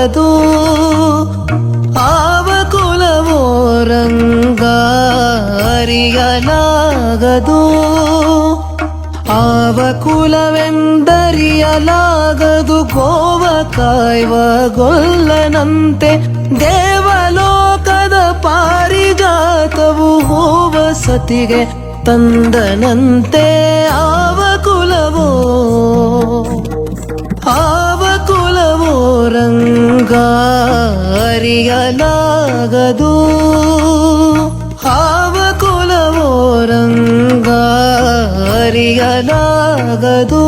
ಅರಿಯಲಾಗದು ಆವ ಕುಲವೋ ರಂಗ ಅರಿಯಲಾಗದು ಆವ ಕುಲವೆಂದರಿಯಲಾಗದು ಗೋವ ಕಾಯ್ವ ಗೊಲ್ಲನಂತೆ ದೇವಲೋಕದ ಪಾರಿಜಾತವು ಹೂವ ಸತಿಗೆ ತಂದನಂತೆ ಆವ ಕುಲವೋ ರಂಗ ಅರಿಯಲಾಗದು ಆವ ಕುಲವೋ ರಂಗ ಅರಿಯಲಾಗದು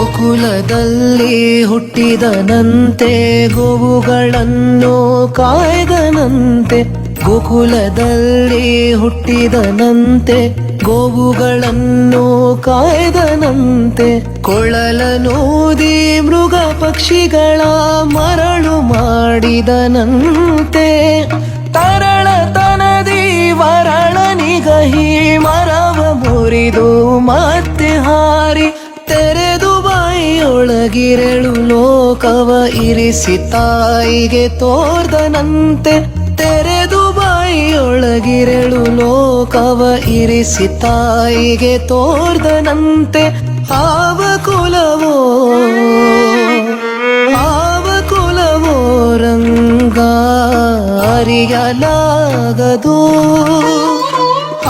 ಗೋಕುಲದಲ್ಲಿ ಹುಟ್ಟಿದನಂತೆ ಗೋವುಗಳನ್ನು ಕಾಯ್ದನಂತೆ ಗೋಕುಲದಲ್ಲಿ ಹುಟ್ಟಿದನಂತೆ ಗೋವುಗಳನ್ನು ಕಾಯ್ದನಂತೆ ಕೊಳಲನೂದಿ ಮೃಗ ಪಕ್ಷಿಗಳ ಮರಳು ಮಾಡಿದನಂತೆ ತರಳತನದಿ ವರಳನಿಗಹಿ ಮರವ ಮುರಿದು ಮತ್ತೆ ಹಾರಿ ತೆರೆದು ಬಾಯಿಯೊಳಗಿರಳು ಲೋಕವ ಇರಿಸಿ ತಾಯಿಗೆ ತೋರ್ದನಂತೆ ತೆರೆದು ಬಾಯಿಯೊಳಗಿರಳು ಲೋಕವ ಇರಿಸಿ ತಾಯಿಗೆ ತೋರ್ದನಂತೆ ಆವ ಕುಲವೋ ರಂಗ ಅರಿಯಲಾಗದು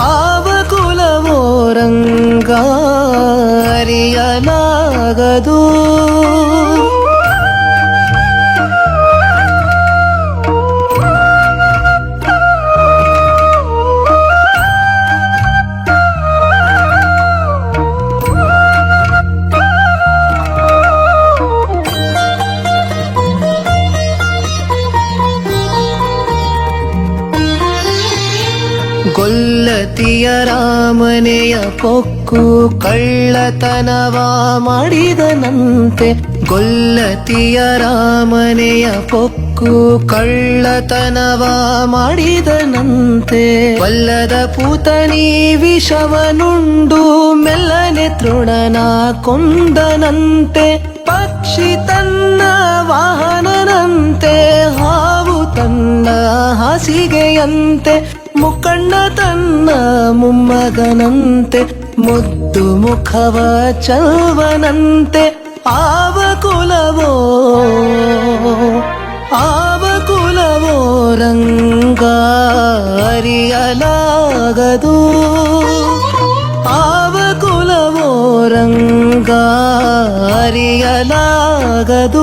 ಆವ ಕುಲವೋ ರಂಗ ಅರಿಯಲಾಗದು ಗೊಲ್ಲತಿಯ ರಾಮನೆಯ ಪೊಕ್ಕು ಕಳ್ಳತನವ ಮಾಡಿದನಂತೆ ಗೊಲ್ಲತಿಯ ರಾಮನೆಯ ಪೊಕ್ಕು ಕಳ್ಳತನವ ಮಾಡಿದನಂತೆ ಒಲ್ಲದ ಪೂತನಿ ವಿಷವನುಂಡು ಮೆಲ್ಲನೆ ತೃಣನ ಕೊಂದನಂತೆ ಪಕ್ಷಿ ತನ್ನ ವಾಹನನಂತೆ ಹಾವು ತನ್ನ ಹಾಸಿಗೆಯಂತೆ ಮುಕ್ಕಣ್ಣ ತನ್ನ ಮೊಮ್ಮಗನಂತೆ ಮುದ್ದು ಮುಖವ ಚಲ್ವನಂತೆ ಆವ ಕುಲವೋ ರಂಗ ಅರಿಯಲಾಗದು ಆವ ಕುಲವೋ ರಂಗ ಅರಿಯಲಾಗದು